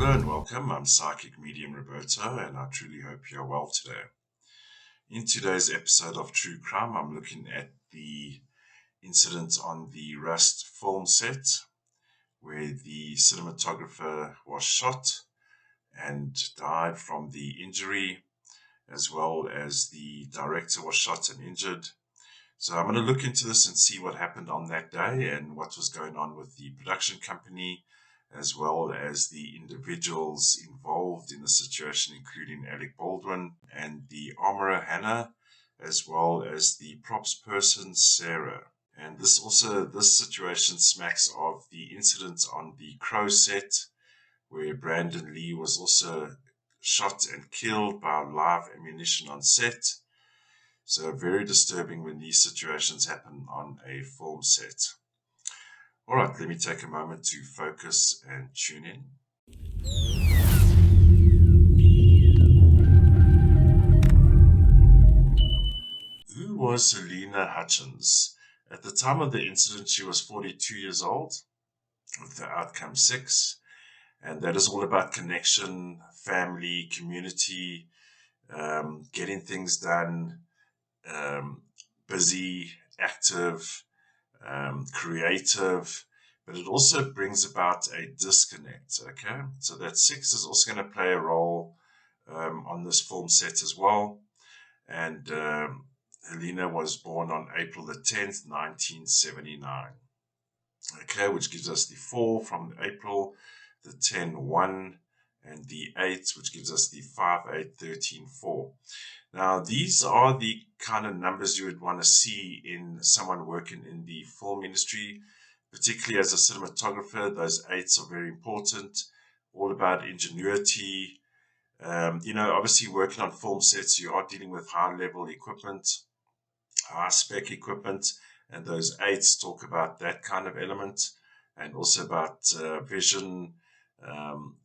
Hello and welcome. I'm Psychic Medium Roberto, and I truly hope you're well today. In today's episode of True Crime, I'm looking at the incident on the Rust film set where the cinematographer was shot and died from the injury, as well as the director was shot and injured. So I'm going to look into this and see what happened on that day and what was going on with the production company, as well as the individuals involved in the situation, including Alec Baldwin and the armorer Hannah, as well as the props person Sarah. And this situation smacks of the incident on the Crow set, where Brandon Lee was also shot and killed by live ammunition on set. So very disturbing when these situations happen on a film set. All right, let me take a moment to focus and tune in. Who was Halyna Hutchins? At the time of the incident, she was 42 years old with the outcome 6. And that is all about connection, family, community, getting things done, busy, active, creative, but it also brings about a disconnect. Okay, so that 6 is also going to play a role on this film set as well. And Halyna was born on April the 10th, 1979. Okay, which gives us the 4 from April, the 10, 1, and the 8, which gives us the 5, 8, 13, 4. Now, these are the kind of numbers you would want to see in someone working in the film industry, particularly as a cinematographer. Those 8s are very important, all about ingenuity. Obviously working on film sets, you are dealing with high-level equipment, high-spec equipment, and those 8s talk about that kind of element, and also about vision,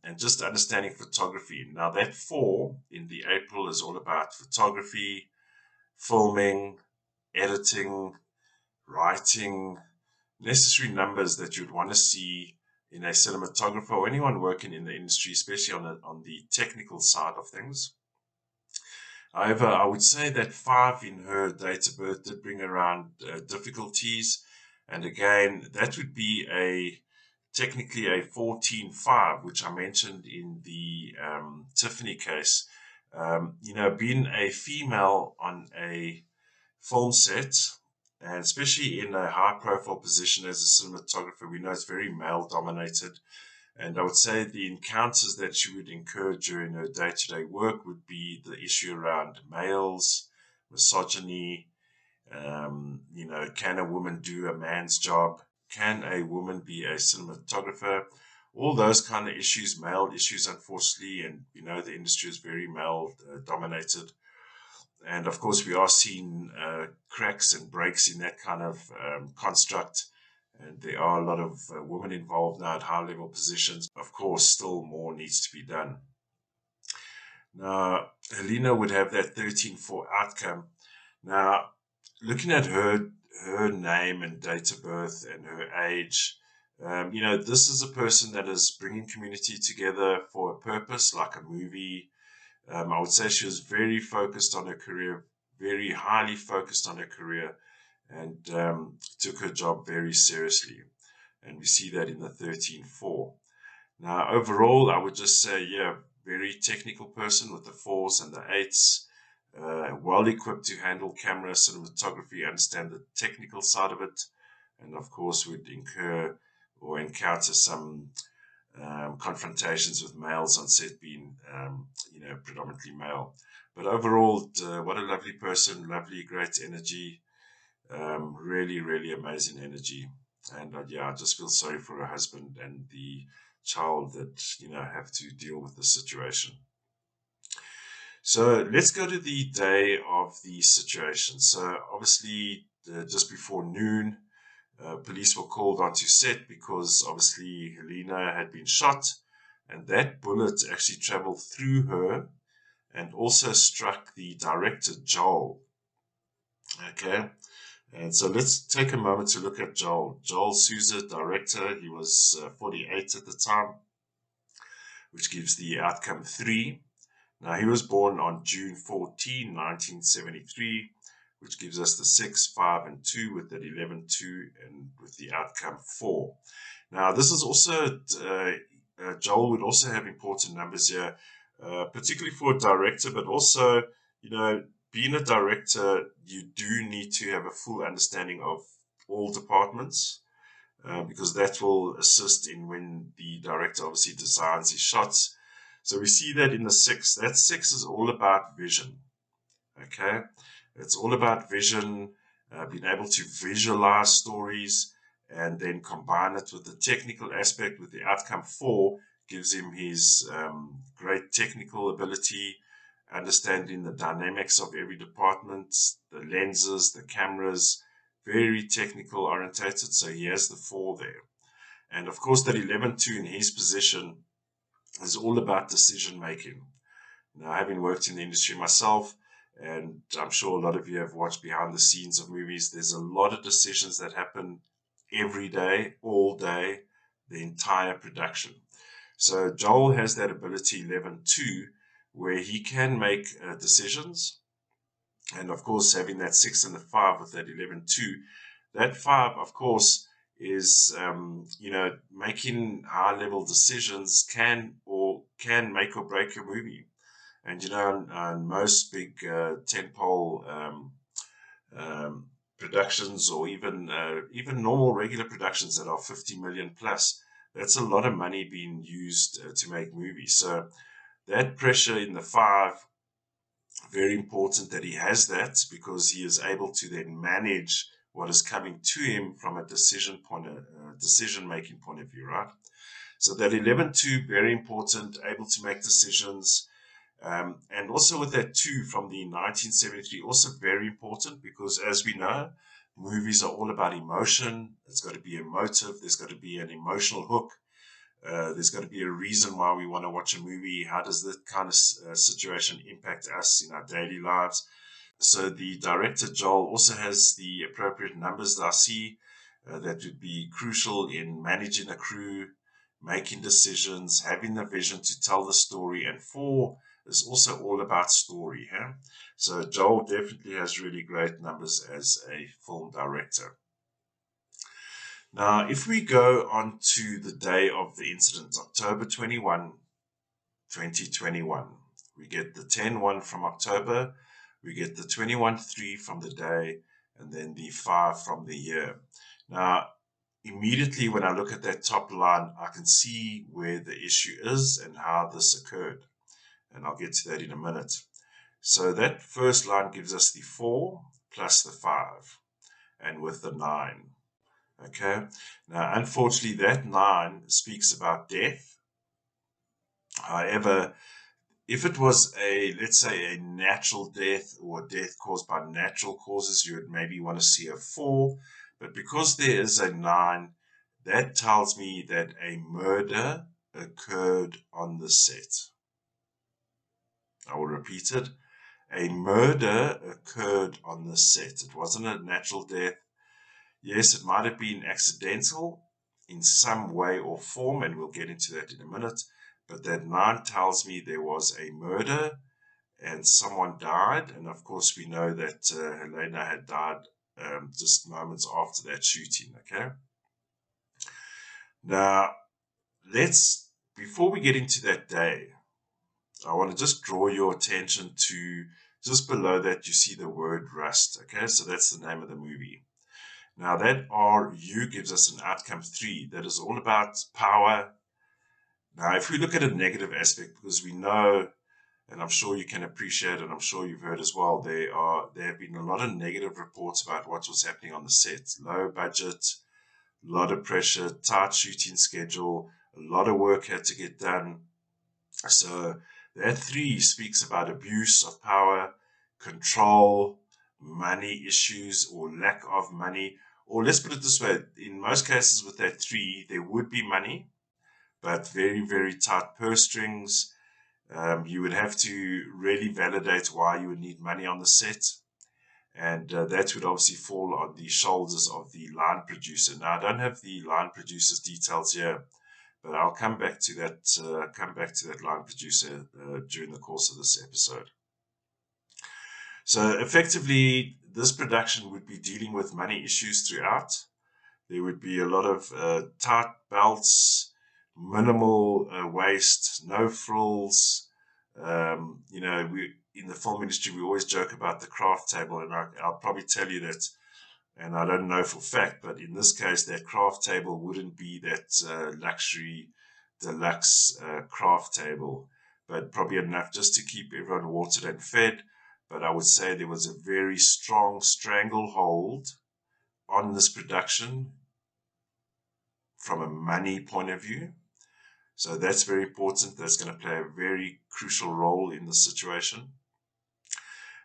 and just understanding photography. Now that 4 in the April is all about photography, filming, editing, writing, necessary numbers that you'd want to see in a cinematographer or anyone working in the industry, especially on the technical side of things. However, I would say that 5 in her date of birth did bring around difficulties, and again, that would be technically a 14-5, which I mentioned in the Tiffany case. Being a female on a film set, and especially in a high-profile position as a cinematographer, we know it's very male-dominated. And I would say the encounters that she would incur during her day-to-day work would be the issue around males, misogyny. Can a woman do a man's job? Can a woman be a cinematographer? All those kind of issues, male issues, unfortunately, and the industry is very male dominated. And of course, we are seeing cracks and breaks in that kind of construct. And there are a lot of women involved now at high-level positions. Of course, still more needs to be done. Now, Halyna would have that 13-4 outcome. Now, looking at her name and date of birth and her age, this is a person that is bringing community together for a purpose, like a movie. I would say she was very focused on her career, very highly focused on her career, and took her job very seriously. And we see that in the 13-4. Now, overall, I would just say, very technical person with the 4s and the 8s, well equipped to handle camera, cinematography, understand the technical side of it, and of course would encounter some confrontations with males on set, being predominantly male. But overall, what a lovely person, lovely, great energy, really, really amazing energy. And I just feel sorry for her husband and the child that have to deal with the situation. So let's go to the day of the situation. So obviously, just before noon, police were called onto set because obviously Halyna had been shot, and that bullet actually traveled through her and also struck the director Joel. Okay, and so let's take a moment to look at Joel. Joel Souza, director. He was 48 at the time. which gives the outcome 3. Now, he was born on June 14, 1973, which gives us the 6, 5, and 2 with that 11, 2, and with the outcome 4. Now, this is also, Joel would also have important numbers here, particularly for a director, but also, being a director, you do need to have a full understanding of all departments, because that will assist in when the director obviously designs his shots. So we see that in the 6. That 6 is all about vision. Okay, it's all about vision, being able to visualize stories and then combine it with the technical aspect. With the outcome 4 gives him his great technical ability, understanding the dynamics of every department, the lenses, the cameras, very technical orientated. So he has the 4 there. And of course, that 11-2 in his position is all about decision making. Now, having worked in the industry myself, and I'm sure a lot of you have watched behind the scenes of movies, there's a lot of decisions that happen every day, all day, the entire production. So Joel has that ability, 11-2, where he can make decisions. And of course, having that 6 and the 5 with that 11-2, that 5, of course, is, making high-level decisions can make or break your movie. And, on most big tentpole productions, or even normal regular productions that are 50 million plus, that's a lot of money being used to make movies. So that pressure in the 5, very important that he has that, because he is able to then manage what is coming to him from a decision-making point of view, right? So that 11-2, very important, able to make decisions. And also with that 2 from the 1973, also very important, because as we know, movies are all about emotion. It's got to be emotive. There's got to be an emotional hook. There's got to be a reason why we want to watch a movie. How does that kind of situation impact us in our daily lives? So the director, Joel, also has the appropriate numbers that I see that would be crucial in managing a crew, making decisions, having the vision to tell the story. And 4 is also all about story. So Joel definitely has really great numbers as a film director. Now, if we go on to the day of the incident, October 21, 2021, we get the 10-1 from October, we get the 21-3 from the day, and then the 5 from the year. Now, immediately when I look at that top line, I can see where the issue is and how this occurred. And I'll get to that in a minute. So that first line gives us the 4 plus the 5, and with the 9. Okay, now unfortunately that 9 speaks about death. However, if it was let's say a natural death, or death caused by natural causes, you would maybe want to see a 4. But because there is a 9, that tells me that a murder occurred on the set. I will repeat it. A murder occurred on the set. It wasn't a natural death. Yes, it might have been accidental in some way or form, and we'll get into that in a minute. But that 9 tells me there was a murder and someone died. And of course, we know that Halyna had died just moments after that shooting. Okay. Now, before we get into that day, I want to just draw your attention to just below that, you see the word rust. Okay, so that's the name of the movie. Now that RU gives us an outcome 3 that is all about power. Now, if we look at a negative aspect, because we know, and I'm sure you can appreciate, and I'm sure you've heard as well, there have been a lot of negative reports about what was happening on the set. Low budget, a lot of pressure, tight shooting schedule, a lot of work had to get done. So that 3 speaks about abuse of power, control, money issues or lack of money. Or let's put it this way, in most cases with that 3, there would be money, but very, very tight purse strings. You would have to really validate why you would need money on the set. And that would obviously fall on the shoulders of the line producer. Now, I don't have the line producer's details here, But I'll come back to that line producer during the course of this episode. So effectively, this production would be dealing with money issues throughout. There would be a lot of tight belts, minimal waist, no frills. We in the film industry, we always joke about the craft table, and I'll probably tell you that, and I don't know for fact, but in this case, that craft table wouldn't be that luxury deluxe craft table, but probably enough just to keep everyone watered and fed. But I would say there was a very strong stranglehold on this production from a money point of view. So that's very important. That's going to play a very crucial role in the situation.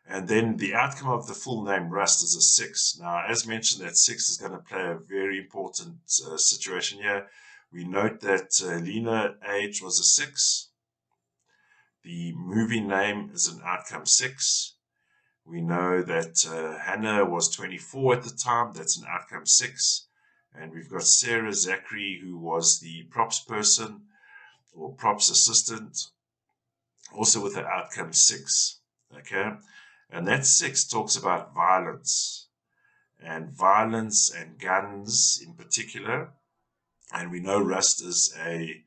And then the outcome of the full name Rust is a 6. Now, as mentioned, that 6 is going to play a very important situation here. We note that Halyna age was a 6. The movie name is an outcome 6. We know that Hannah was 24 at the time. That's an outcome 6. And we've got Sarah Zachary, who was the props person or props assistant, also with the outcome 6. Okay. And that 6 talks about violence and guns in particular. And we know Rust is a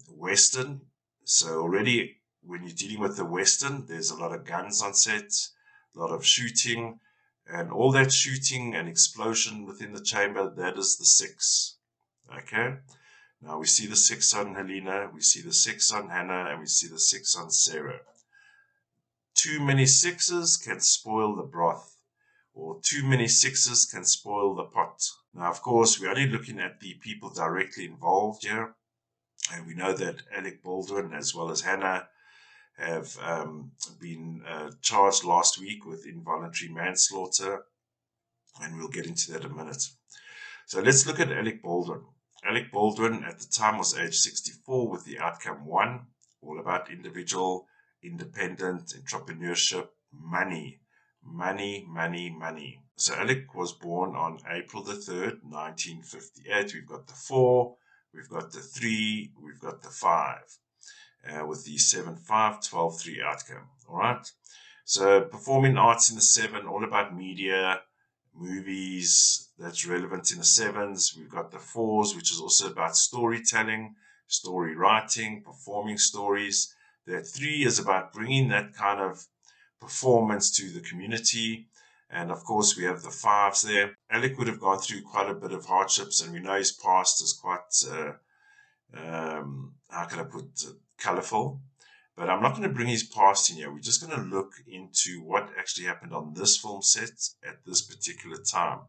Western. So already when you're dealing with the Western, there's a lot of guns on set, a lot of shooting, and all that shooting and explosion within the chamber, that is the 6. Okay? Now we see the 6 on Halyna, we see the 6 on Hannah, and we see the 6 on Sarah. Too many 6s can spoil the broth, or too many 6s can spoil the pot. Now, of course, we're only looking at the people directly involved here. And we know that Alec Baldwin, as well as Hannah, have been charged last week with involuntary manslaughter. And we'll get into that in a minute. So let's look at Alec Baldwin. Alec Baldwin at the time was age 64 with the outcome 1, all about individual, independent, entrepreneurship, money. So Alec was born on April the 3rd, 1958. We've got the 4, we've got the 3, we've got the 5, with the 7-5-12-3 outcome. All right. So performing arts in the 7, all about media, movies, that's relevant in the 7s. We've got the 4s, which is also about storytelling, story writing, performing stories. That 3 is about bringing that kind of performance to the community. And of course, we have the 5s there. Alec would have gone through quite a bit of hardships, and we know his past is quite, colorful. But I'm not going to bring his past in here. We're just going to look into what actually happened on this film set at this particular time.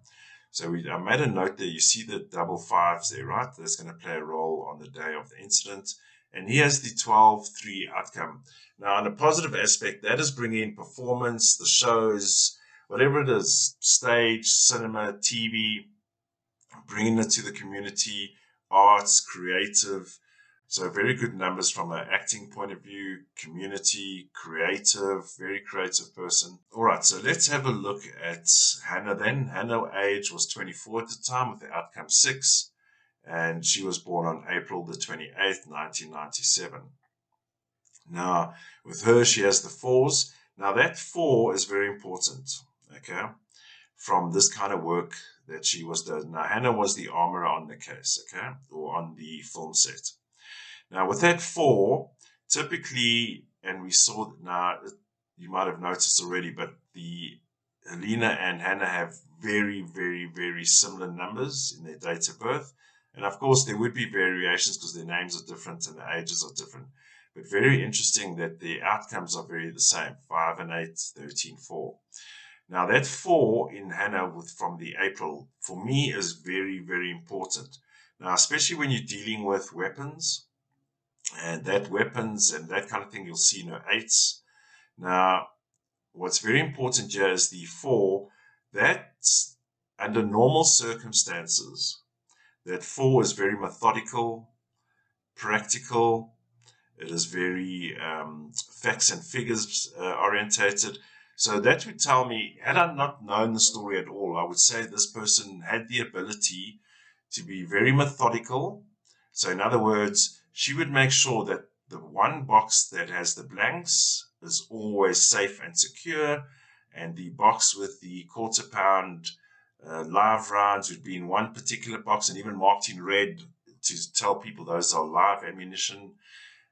So I made a note there. You see the double 5s there, right? That's going to play a role on the day of the incident. And he has the 12-3 outcome. Now, on a positive aspect, that is bringing performance, the shows, whatever it is, stage, cinema, TV, bringing it to the community, arts, creative. So very good numbers from an acting point of view, community, creative, very creative person. All right, so let's have a look at Hannah then. Hannah's age was 24 at the time with the outcome 6. And she was born on April the 28th, 1997. Now, with her, she has the 4s. Now, that 4 is very important, okay, from this kind of work that she was doing. Now, Hannah was the armorer on the case, okay, or on the film set. Now, with that 4, typically, and we saw, now, you might have noticed already, but the Halyna and Hannah have very, very, very similar numbers in their date of birth. And of course, there would be variations because their names are different and the ages are different. But very interesting that the outcomes are very the same, 5 and 8, 13, 4. Now, that 4 in Hannah from the April, for me, is very, very important. Now, especially when you're dealing with weapons, and that weapons and that kind of thing, you'll see no 8s. Now, what's very important here is the 4, that's under normal circumstances, that 4 is very methodical, practical. It is very facts and figures orientated. So that would tell me, had I not known the story at all, I would say this person had the ability to be very methodical. So in other words, she would make sure that the one box that has the blanks is always safe and secure, and the box with the quarter-pound live rounds would be in one particular box and even marked in red to tell people those are live ammunition.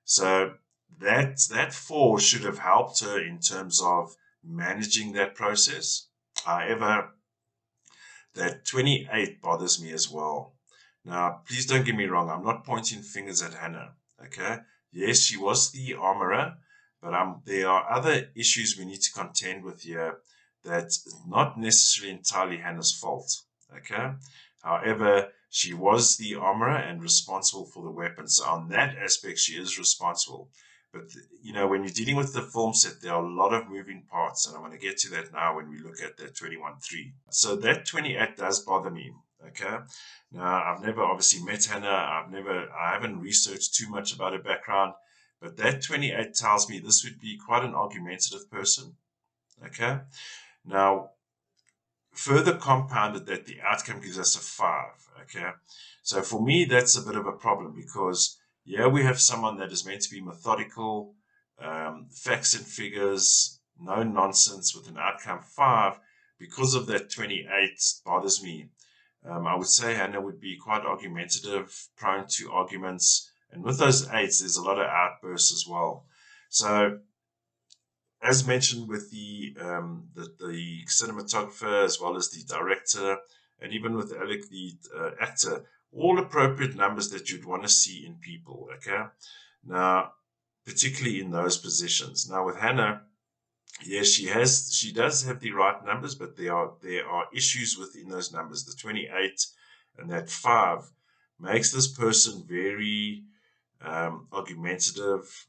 So that 4 should have helped her in terms of managing that process. However, that 28 bothers me as well. Now, please don't get me wrong. I'm not pointing fingers at Hannah. Okay. Yes, she was the armorer, but there are other issues we need to contend with here that's not necessarily entirely Hannah's fault. Okay. However, she was the armorer and responsible for the weapons. So on that aspect, she is responsible. But, when you're dealing with the film set, there are a lot of moving parts, and I'm going to get to that now when we look at that 21-3. So that 28 does bother me, okay? Now, I've never obviously met Hannah. I haven't researched too much about her background, but that 28 tells me this would be quite an argumentative person, okay? Now, further compounded that the outcome gives us a 5, okay? So for me, that's a bit of a problem because we have someone that is meant to be methodical, facts and figures, no nonsense with an outcome 5. Because of that 28 bothers me. I would say Hannah would be quite argumentative, prone to arguments, and with those 8s, there's a lot of outbursts as well. So, as mentioned with the cinematographer as well as the director, and even with Alec, the actor, all appropriate numbers that you'd want to see in people, okay? Now, particularly in those positions. Now, with Hannah, yes, she does have the right numbers, but there are issues within those numbers. The 28 and that 5 makes this person very argumentative,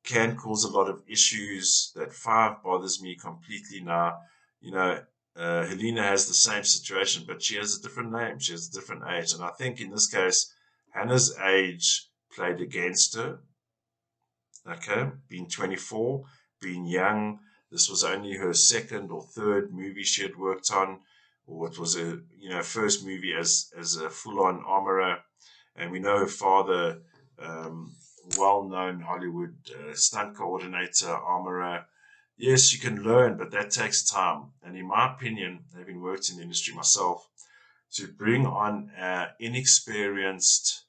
can cause a lot of issues. That 5 bothers me completely now. Halyna has the same situation, but she has a different name. She has a different age. And I think in this case, Hannah's age played against her. Okay, being 24, being young, this was only her second or third movie she had worked on, or it was a first movie as a full-on armorer. And we know her father, well-known Hollywood stunt coordinator, armorer. Yes, you can learn, but that takes time. And in my opinion, having worked in the industry myself, to bring on an inexperienced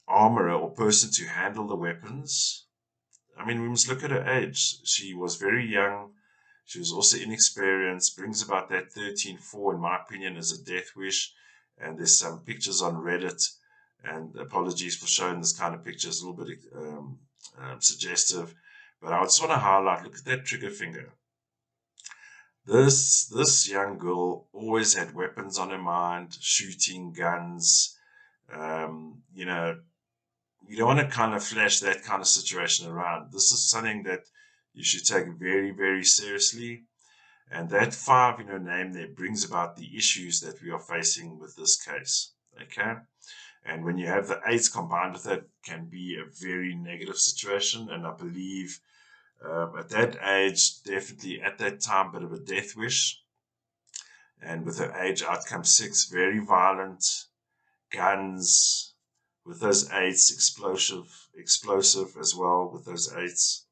armorer or person to handle the weapons, I mean, we must look at her age. She was very young. She was also inexperienced. Brings about that 13-4, in my opinion, as a death wish. And there's some pictures on Reddit. And apologies for showing this kind of pictures, a little bit suggestive. But I just want to highlight, look at that trigger finger. This young girl always had weapons on her mind, shooting, guns. You don't want to kind of flash that kind of situation around. This is something that you should take very, very seriously. And that 5 in her name there brings about the issues that we are facing with this case. Okay? And when you have the 8s combined with that, can be a very negative situation. And I believe at that age, definitely at that time, bit of a death wish. And with her age outcome 6, very violent, guns, with those 8s, explosive as well with those 8s.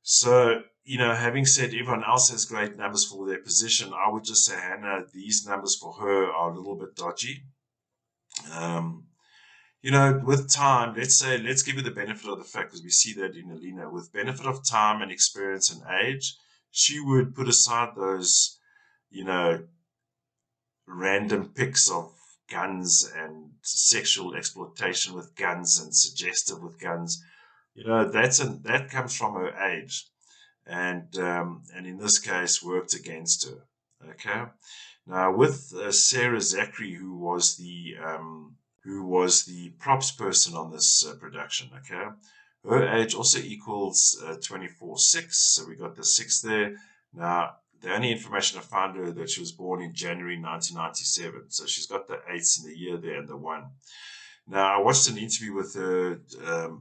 So, having said everyone else has great numbers for their position, I would just say, Hannah, these numbers for her are a little bit dodgy. With time, let's give her the benefit of the fact, because we see that in Halyna, with benefit of time and experience and age, she would put aside those, random pics of guns and sexual exploitation with guns and suggestive with guns. That comes from her age, and in this case worked against her. Okay, now with Sarah Zachary, who was the props person on this production. Okay, her age also equals 24-6, so we got the 6 there. Now, the only information I found her that she was born in January 1997, so she's got the 8s in the year there and the 1. Now, I watched an interview with her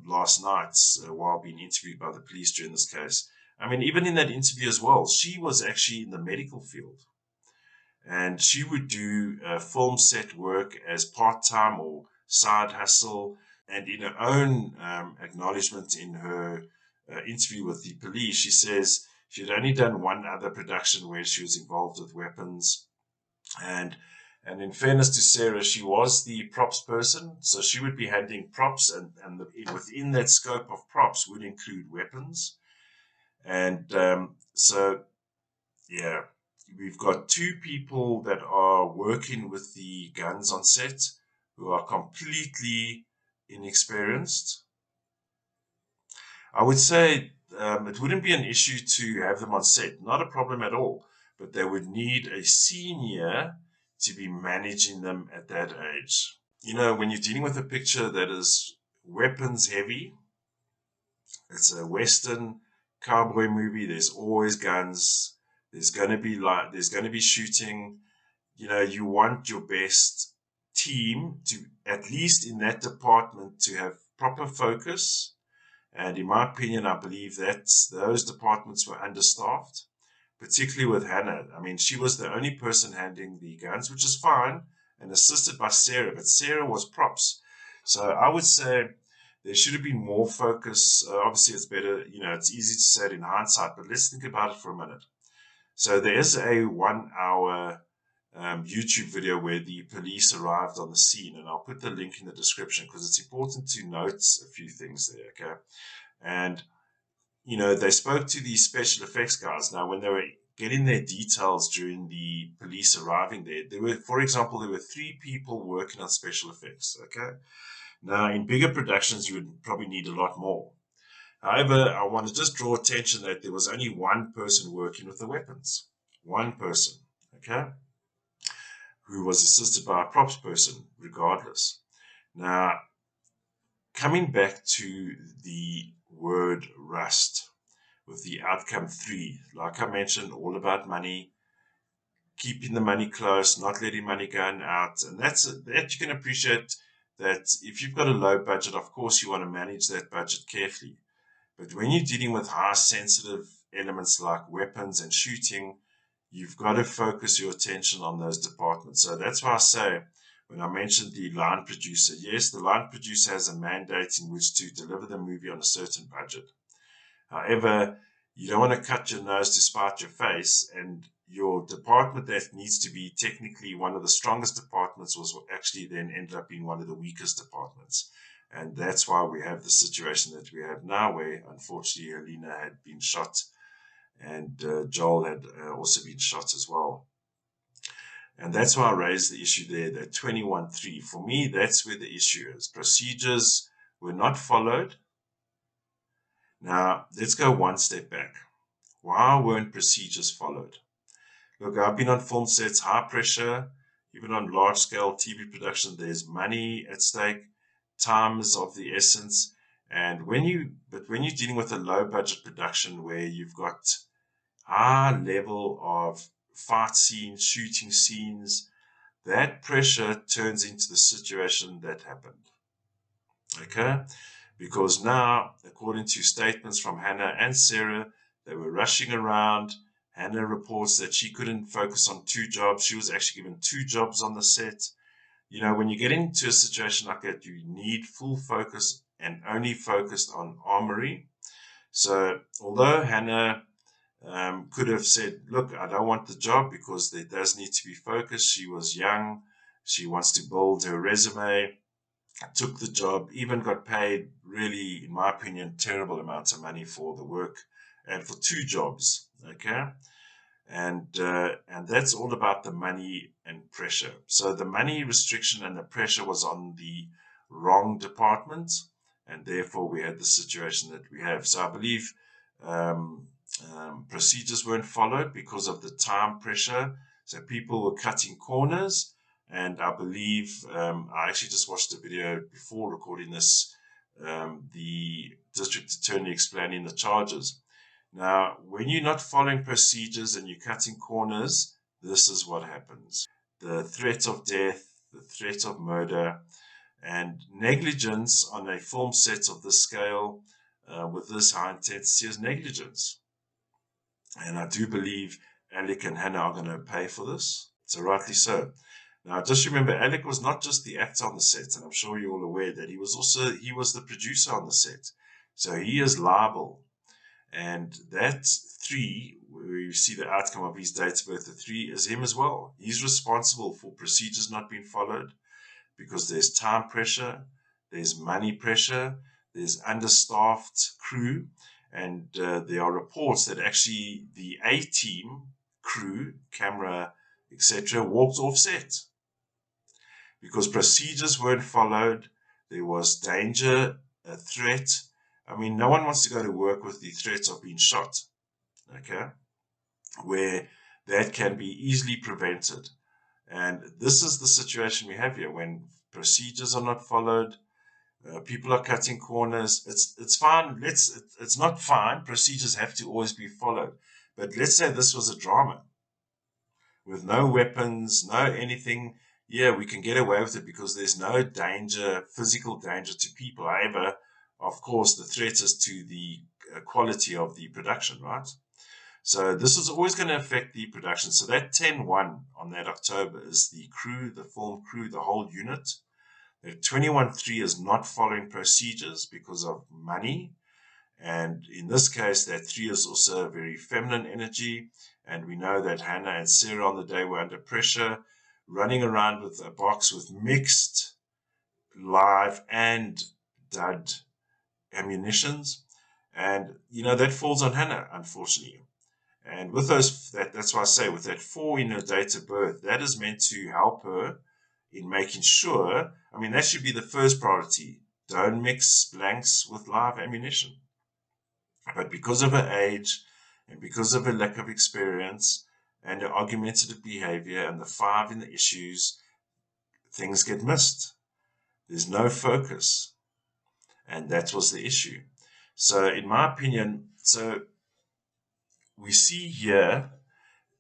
last night while being interviewed by the police during this case. I mean, even in that interview as well, she was actually in the medical field. and she would do film set work as part-time or side hustle. And in her own acknowledgement in her interview with the police, she says she'd only done one other production where she was involved with weapons. And in fairness to Sarah, she was the props person, so she would be handling props, and within that scope of props would include weapons. And so, yeah, we've got two people that are working with the guns on set who are completely inexperienced. I would say it wouldn't be an issue to have them on set, not a problem at all, but they would need a senior to be managing them at that age. You know, when you're dealing with a picture that is weapons heavy, it's a Western cowboy movie, there's always guns, there's going to be shooting. You know, you want your best team to, at least in that department, to have proper focus. And in my opinion, I believe that those departments were understaffed, particularly with Hannah. I mean, she was the only person handling the guns, which is fine, and assisted by Sarah, but Sarah was props. So I would say there should have been more focus. Obviously, it's better, you know, it's easy to say it in hindsight, but let's think about it for a minute. So there is a 1 hour YouTube video where the police arrived on the scene, and I'll put the link in the description because it's important to note a few things there, okay? And, you know, they spoke to the special effects guys. Now, when they were getting their details during the police arriving there were, for example, there were 3 people working on special effects, okay? Now, in bigger productions, you would probably need a lot more. However, I want to just draw attention that there was only one person working with the weapons. One person, okay? Who was assisted by a props person, regardless. Now, coming back to the word rust with the outcome 3, like I mentioned, all about money, keeping the money close, not letting money go out. And that you can appreciate that if you've got a low budget, of course, you want to manage that budget carefully. But when you're dealing with high sensitive elements like weapons and shooting, you've got to focus your attention on those departments. So that's why I say, when I mentioned the line producer, yes, the line producer has a mandate in which to deliver the movie on a certain budget. However, you don't want to cut your nose to spite your face, and your department that needs to be technically one of the strongest departments was actually then ended up being one of the weakest departments. And that's why we have the situation that we have now, where unfortunately Halyna had been shot, and Joel had also been shot as well. And that's why I raised the issue there, that 21-3. For me, that's where the issue is. Procedures were not followed. Now, let's go one step back. Why weren't procedures followed? Look, I've been on film sets, high pressure, even on large-scale TV production, there's money at stake, time is of the essence. And when you're dealing with a low-budget production where you've got high level of fight scenes, shooting scenes, that pressure turns into the situation that happened. Okay? Because now, according to statements from Hannah and Sarah, they were rushing around. Hannah reports that she couldn't focus on 2 jobs. She was actually given 2 jobs on the set. You know, when you get into a situation like that, you need full focus and only focused on armory. So although Hannah could have said, look, I don't want the job because there does need to be focus. She was young. She wants to build her resume. Took the job, even got paid really, in my opinion, terrible amounts of money for the work and for 2 jobs. Okay. And that's all about the money and pressure. So the money restriction and the pressure was on the wrong department, and therefore we had the situation that we have. So I believe procedures weren't followed because of the time pressure. So people were cutting corners, and I believe I actually just watched a video before recording this, the district attorney explaining the charges. Now, when you're not following procedures and you're cutting corners, this is what happens. The threat of death, the threat of murder, and negligence on a film set of this scale with this high intensity is negligence. And I do believe Alec and Hannah are going to pay for this. So rightly so. Now, just remember, Alec was not just the actor on the set, and I'm sure you're all aware that he was the producer on the set. So he is liable. And that 3, where you see the outcome of his date of birth, the 3 is him as well. He's responsible for procedures not being followed because there's time pressure, there's money pressure, there's understaffed crew, and there are reports that actually the A team crew, camera, etc., walked off set because procedures weren't followed. There was danger, a threat. I mean, no one wants to go to work with the threat of being shot, okay, where that can be easily prevented. And this is the situation we have here when procedures are not followed. People are cutting corners. It's fine. It's not fine. Procedures have to always be followed. But let's say this was a drama with no weapons, no anything. Yeah, we can get away with it because there's no danger, physical danger to people. However, of course, the threat is to the quality of the production, right? So this is always going to affect the production. So that 10-1 on that October is the crew, the film crew, the whole unit. That 21-3 is not following procedures because of money. And in this case, that 3 is also a very feminine energy. And we know that Hannah and Sarah on the day were under pressure, running around with a box with mixed live and dud ammunitions. And, that falls on Hannah, unfortunately. And with that's why I say with that 4 in her date of birth, that is meant to help her in making sure, that should be the first priority. Don't mix blanks with live ammunition. But because of her age and because of her lack of experience and her argumentative behavior and the 5 in the issues, things get missed. There's no focus. And that was the issue. So in my opinion, we see here,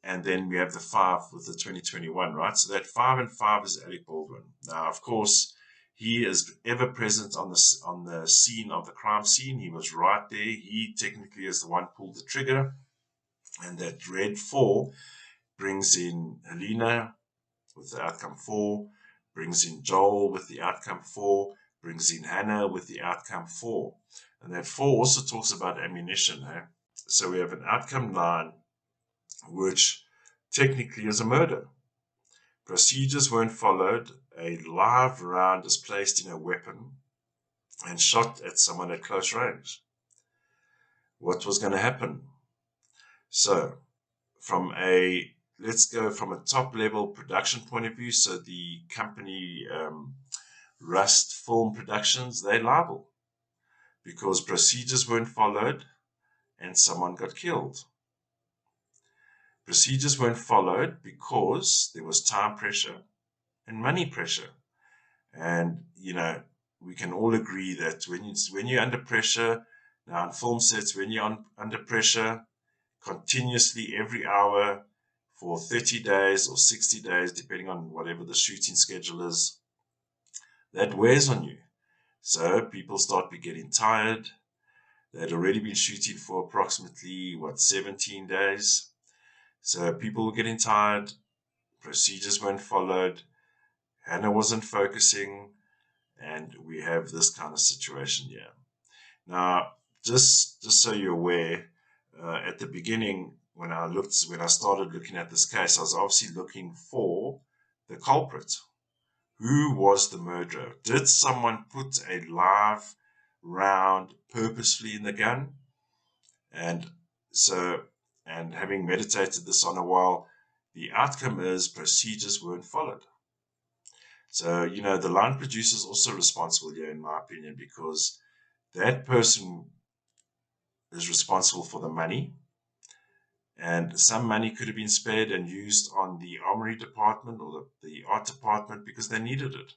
and then we have the 5 with the 2021, right? So that 5 and 5 is Alec Baldwin. Now, of course, he is ever present on the scene of the crime scene. He was right there. He technically is the one pulled the trigger. And that red 4 brings in Halyna with the outcome 4, brings in Joel with the outcome 4, brings in Hannah with the outcome 4. And that 4 also talks about ammunition. So we have an outcome 9, which technically is a murder. Procedures weren't followed. A live round is placed in a weapon and shot at someone at close range. What was going to happen? So, let's go from a top level production point of view. So the company Rust Film Productions, they're liable because procedures weren't followed and someone got killed. Procedures weren't followed because there was time pressure and money pressure. And, we can all agree that when you're under pressure, now on film sets, when you're under pressure continuously every hour for 30 days or 60 days, depending on whatever the shooting schedule is, that wears on you. So people start getting tired. They'd already been shooting for approximately, 17 days. So people were getting tired. Procedures weren't followed. Hannah wasn't focusing. And we have this kind of situation here. Now, just so you're aware, at the beginning, when I started looking at this case, I was obviously looking for the culprit. Who was the murderer? Did someone put a live round purposefully in the gun? And having meditated this on a while, the outcome is procedures weren't followed. So, the line producer is also responsible here, in my opinion, because that person is responsible for the money. And some money could have been spared and used on the armory department or the art department because they needed it.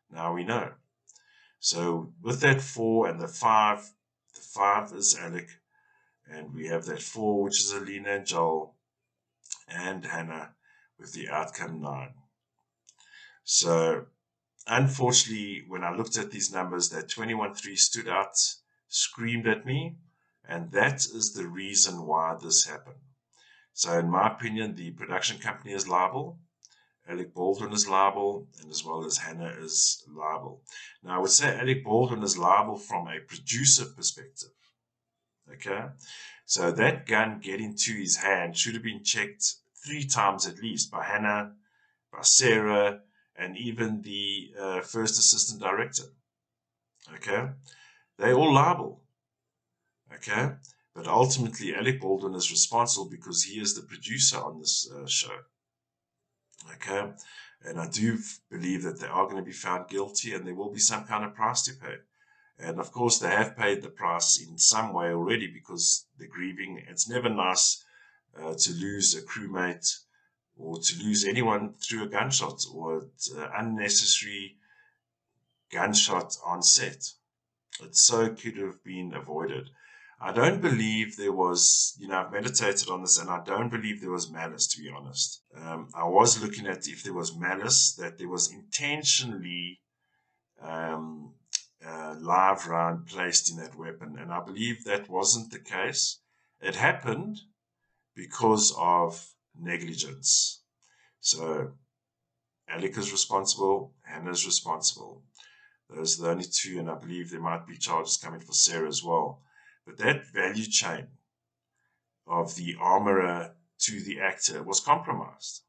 Now we know. So with that 4 and the 5 is Alec. And we have that 4, which is Halyna and Joel and Hannah with the outcome 9. So unfortunately, when I looked at these numbers, that 21-3 stood out, screamed at me, and that is the reason why this happened. So in my opinion, the production company is liable. Alec Baldwin is liable, and as well as Hannah is liable. Now, I would say Alec Baldwin is liable from a producer perspective. Okay, so that gun getting to his hand should have been checked 3 times at least by Hannah, by Sarah, and even the first assistant director. Okay, they're all liable. Okay, but ultimately Alec Baldwin is responsible because he is the producer on this show. Okay, and I do believe that they are going to be found guilty, and there will be some kind of price to pay. And of course, they have paid the price in some way already because they're grieving. It's never nice to lose a crewmate or to lose anyone through a gunshot or unnecessary gunshot on set. It so could have been avoided. I don't believe there was, I've meditated on this, and I don't believe there was malice, to be honest. I was looking at if there was malice, that there was intentionally live round placed in that weapon, and I believe that wasn't the case. It happened because of negligence. So Alec is responsible, Hannah is responsible. Those are the only 2, and I believe there might be charges coming for Sarah as well. But that value chain of the armorer to the actor was compromised.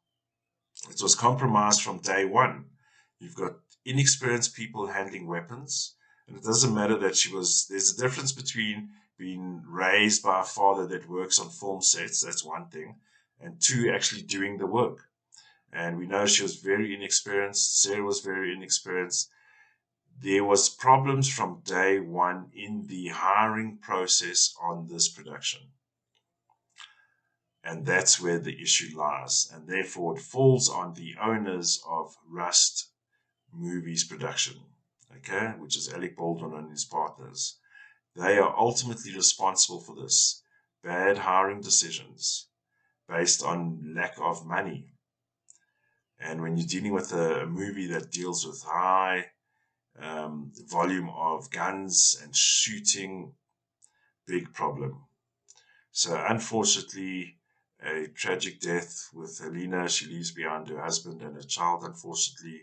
It was compromised from day one. You've got inexperienced people handling weapons, and it doesn't matter that there's a difference between being raised by a father that works on film sets, that's one thing, and 2, actually doing the work. And we know she was very inexperienced, Sarah was very inexperienced. There was problems from day one in the hiring process on this production. And that's where the issue lies. And therefore, it falls on the owners of Rust Movies production, okay, which is Alec Baldwin and his partners. They are ultimately responsible for this. Bad hiring decisions based on lack of money. And when you're dealing with a movie that deals with high volume of guns and shooting, big problem. So unfortunately, a tragic death with Halyna. She leaves behind her husband and a child, unfortunately.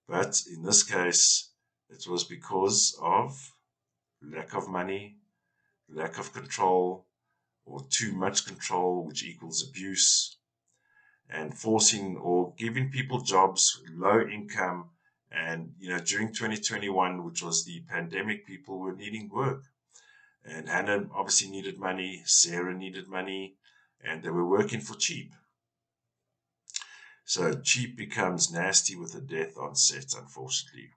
But in this case, it was because of lack of money, lack of control, or too much control, which equals abuse, and forcing or giving people jobs, low income. And, during 2021, which was the pandemic, people were needing work. And Hannah obviously needed money, Sarah needed money, and they were working for cheap. So cheap becomes nasty with a death on set, unfortunately.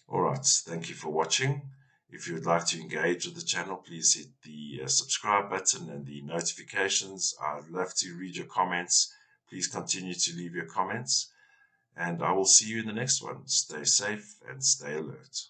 Alright, thank you for watching. If you would like to engage with the channel, please hit the subscribe button and the notifications. I'd love to read your comments. Please continue to leave your comments. And I will see you in the next one. Stay safe and stay alert.